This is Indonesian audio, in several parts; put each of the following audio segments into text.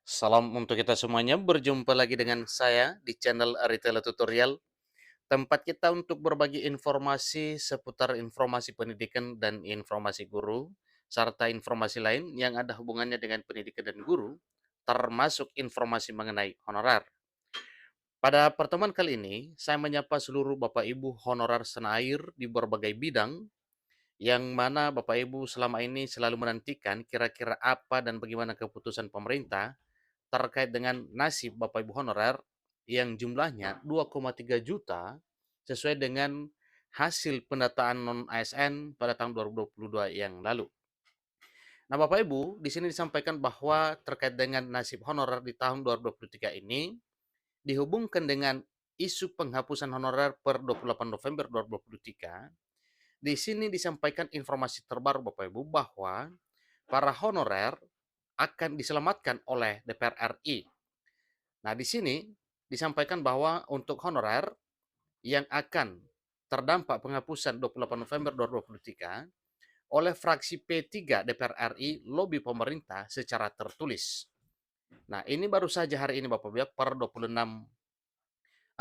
Salam untuk kita semuanya, berjumpa lagi dengan saya di channel Aritela Tutorial, tempat kita untuk berbagi informasi seputar informasi pendidikan dan informasi guru, serta informasi lain yang ada hubungannya dengan pendidikan dan guru, termasuk informasi mengenai honorer. Pada pertemuan kali ini, saya menyapa seluruh Bapak Ibu honorer senair di berbagai bidang, yang mana Bapak Ibu selama ini selalu menantikan kira-kira apa dan bagaimana keputusan pemerintah terkait dengan nasib Bapak Ibu honorer yang jumlahnya 2,3 juta sesuai dengan hasil pendataan non-ASN pada tahun 2022 yang lalu. Nah, Bapak Ibu, di sini disampaikan bahwa terkait dengan nasib honorer di tahun 2023 ini dihubungkan dengan isu penghapusan honorer per 28 November 2023. Di sini disampaikan informasi terbaru Bapak Ibu bahwa para honorer akan diselamatkan oleh DPR RI. Nah, di sini disampaikan bahwa untuk honorer yang akan terdampak penghapusan 28 November 2023 oleh fraksi P3 DPR RI lobi pemerintah secara tertulis. Nah, ini baru saja hari ini Bapak Ibu per 26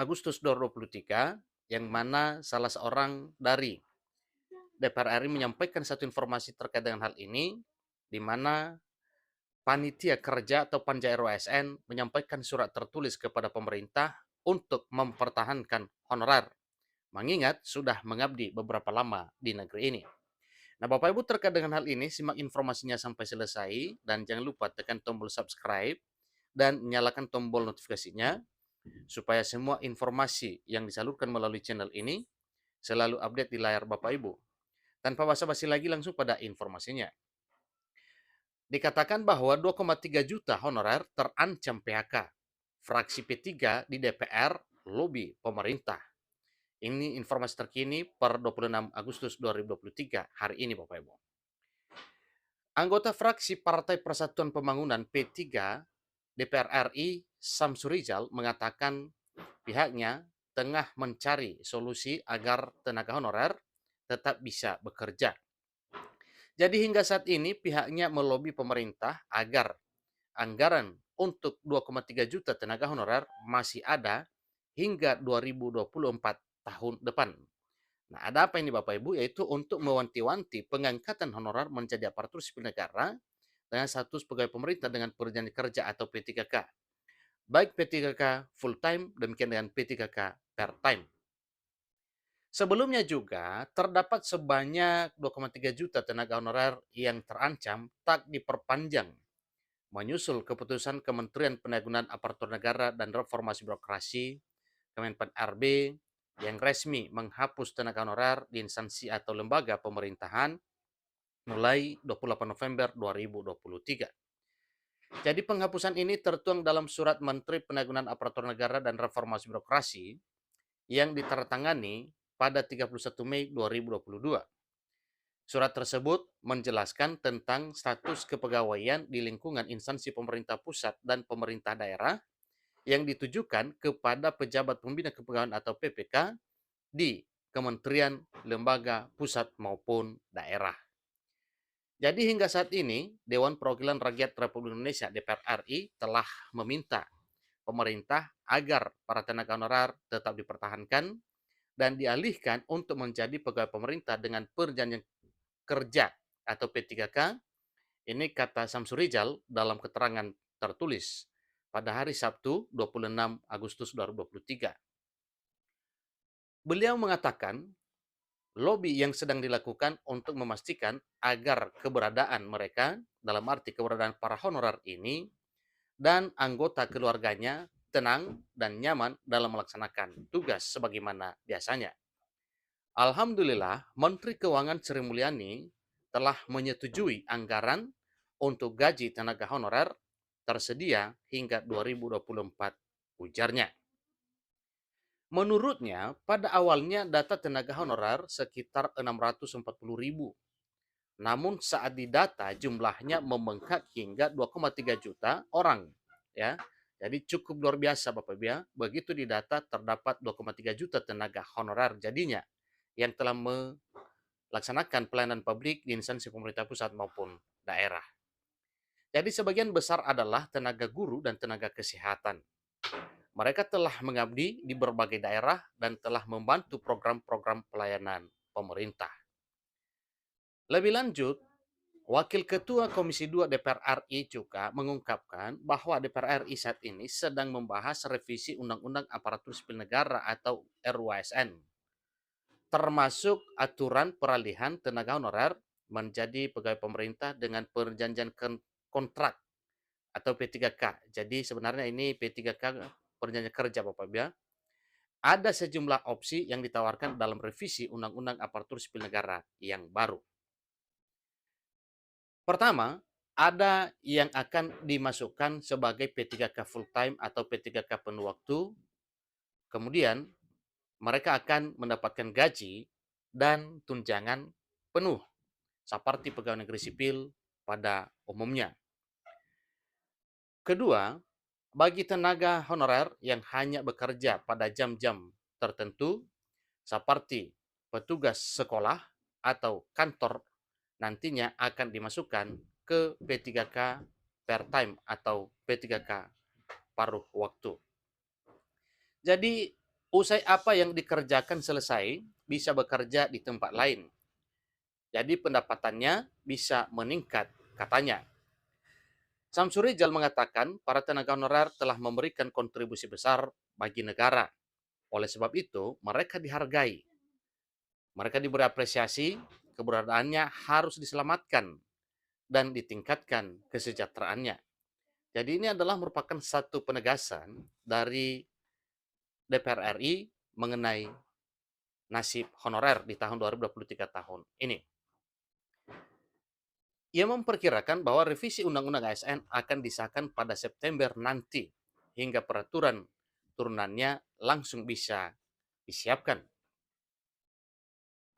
Agustus 2023 yang mana salah seorang dari DPR RI menyampaikan satu informasi terkait dengan hal ini di mana panitia kerja atau Panja ROSN menyampaikan surat tertulis kepada pemerintah untuk mempertahankan honorer, mengingat sudah mengabdi beberapa lama di negeri ini. Nah, Bapak Ibu terkait dengan hal ini, simak informasinya sampai selesai, dan jangan lupa tekan tombol subscribe dan nyalakan tombol notifikasinya, supaya semua informasi yang disalurkan melalui channel ini selalu update di layar Bapak Ibu. Tanpa basa-basi lagi, langsung pada informasinya. Dikatakan bahwa 2,3 juta honorer terancam PHK. Fraksi P3 di DPR lobi pemerintah. Ini informasi terkini per 26 Agustus 2023 hari ini Bapak Ibu. Anggota fraksi Partai Persatuan Pembangunan P3 DPR RI Samsur Rizal mengatakan pihaknya tengah mencari solusi agar tenaga honorer tetap bisa bekerja. Jadi hingga saat ini pihaknya melobi pemerintah agar anggaran untuk 2,3 juta tenaga honorer masih ada hingga 2024 tahun depan. Nah, ada apa ini Bapak Ibu? Yaitu untuk mewanti-wanti pengangkatan honorer menjadi aparatur sipil negara dengan status pegawai pemerintah dengan perjanjian kerja atau P3K. Baik P3K full time, demikian dengan P3K part time. Sebelumnya juga terdapat sebanyak 2,3 juta tenaga honorer yang terancam tak diperpanjang menyusul keputusan Kementerian Penanggulangan Aparatur Negara dan Reformasi Birokrasi Kemenpan RB yang resmi menghapus tenaga honorer di instansi atau lembaga pemerintahan mulai 28 November 2023. Jadi penghapusan ini tertuang dalam surat Menteri Penanggulangan Aparatur Negara dan Reformasi Birokrasi yang ditandatangani pada 31 Mei 2022. Surat tersebut menjelaskan tentang status kepegawaian di lingkungan instansi pemerintah pusat dan pemerintah daerah yang ditujukan kepada pejabat pembina kepegawaian atau PPK di kementerian, lembaga, pusat maupun daerah. Jadi hingga saat ini, Dewan Perwakilan Rakyat Republik Indonesia DPR RI telah meminta pemerintah agar para tenaga honorer tetap dipertahankan dan dialihkan untuk menjadi pegawai pemerintah dengan perjanjian kerja atau P3K. Ini kata Samsur Rizal dalam keterangan tertulis pada hari Sabtu 26 Agustus 2023. Beliau mengatakan lobi yang sedang dilakukan untuk memastikan agar keberadaan mereka, dalam arti keberadaan para honorer ini dan anggota keluarganya tenang dan nyaman dalam melaksanakan tugas sebagaimana biasanya. Alhamdulillah, Menteri Keuangan Sri Mulyani telah menyetujui anggaran untuk gaji tenaga honorer tersedia hingga 2024, ujarnya. Menurutnya, pada awalnya data tenaga honorer sekitar 640.000. Namun saat didata jumlahnya membengkak hingga 2,3 juta orang, ya. Jadi cukup luar biasa Bapak Ibu ya. Begitu didata terdapat 2,3 juta tenaga honorer jadinya yang telah melaksanakan pelayanan publik di instansi pemerintah pusat maupun daerah. Jadi sebagian besar adalah tenaga guru dan tenaga kesehatan. Mereka telah mengabdi di berbagai daerah dan telah membantu program-program pelayanan pemerintah. Lebih lanjut, Wakil Ketua Komisi 2 DPR RI juga mengungkapkan bahwa DPR RI saat ini sedang membahas revisi Undang-Undang Aparatur Sipil Negara atau RUASN, termasuk aturan peralihan tenaga honorer menjadi pegawai pemerintah dengan perjanjian kontrak atau P3K. Jadi sebenarnya ini P3K perjanjian kerja Bapak Ibu ya. Ada sejumlah opsi yang ditawarkan dalam revisi Undang-Undang Aparatur Sipil Negara yang baru. Pertama, ada yang akan dimasukkan sebagai P3K full time atau P3K penuh waktu. Kemudian, mereka akan mendapatkan gaji dan tunjangan penuh seperti pegawai negeri sipil pada umumnya. Kedua, bagi tenaga honorer yang hanya bekerja pada jam-jam tertentu seperti petugas sekolah atau kantor nantinya akan dimasukkan ke P3K per time atau P3K paruh waktu. Jadi, usai apa yang dikerjakan selesai, bisa bekerja di tempat lain. Jadi pendapatannya bisa meningkat, katanya. Samsuri Rijal mengatakan para tenaga honorer telah memberikan kontribusi besar bagi negara. Oleh sebab itu, mereka dihargai. Mereka diberi apresiasi, keberadaannya harus diselamatkan dan ditingkatkan kesejahteraannya. Jadi ini adalah merupakan satu penegasan dari DPR RI mengenai nasib honorer di tahun 2023 tahun ini. Ia memperkirakan bahwa revisi Undang-Undang ASN akan disahkan pada September nanti hingga peraturan turunannya langsung bisa disiapkan.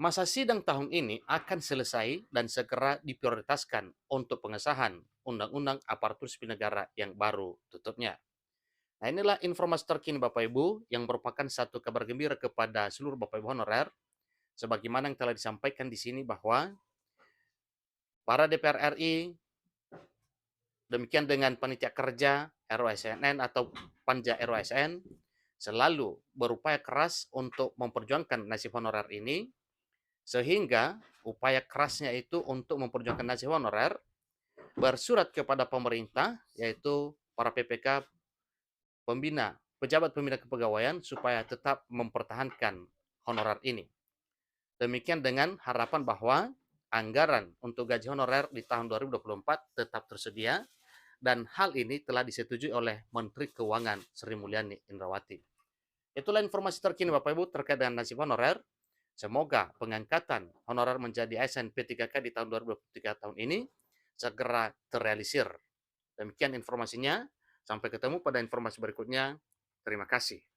Masa sidang tahun ini akan selesai dan segera diprioritaskan untuk pengesahan Undang-Undang Aparatur Sipil Negara yang baru tutupnya. Nah, inilah informasi terkini Bapak Ibu yang merupakan satu kabar gembira kepada seluruh Bapak Ibu honorer, sebagaimana yang telah disampaikan di sini bahwa para DPR RI, demikian dengan panitia kerja RUASN atau Panja RUASN, selalu berupaya keras untuk memperjuangkan nasib honorer ini, sehingga upaya kerasnya itu untuk memperjuangkan nasib honorer bersurat kepada pemerintah, yaitu para PPK pembina, pejabat pembina kepegawaian supaya tetap mempertahankan honorer ini. Demikian dengan harapan bahwa anggaran untuk gaji honorer di tahun 2024 tetap tersedia dan hal ini telah disetujui oleh Menteri Keuangan Sri Mulyani Indrawati. Itulah informasi terkini Bapak Ibu terkait dengan nasib honorer. Semoga pengangkatan honorer menjadi ASN P3K di tahun 2023 tahun ini segera terrealisir. Demikian informasinya. Sampai ketemu pada informasi berikutnya. Terima kasih.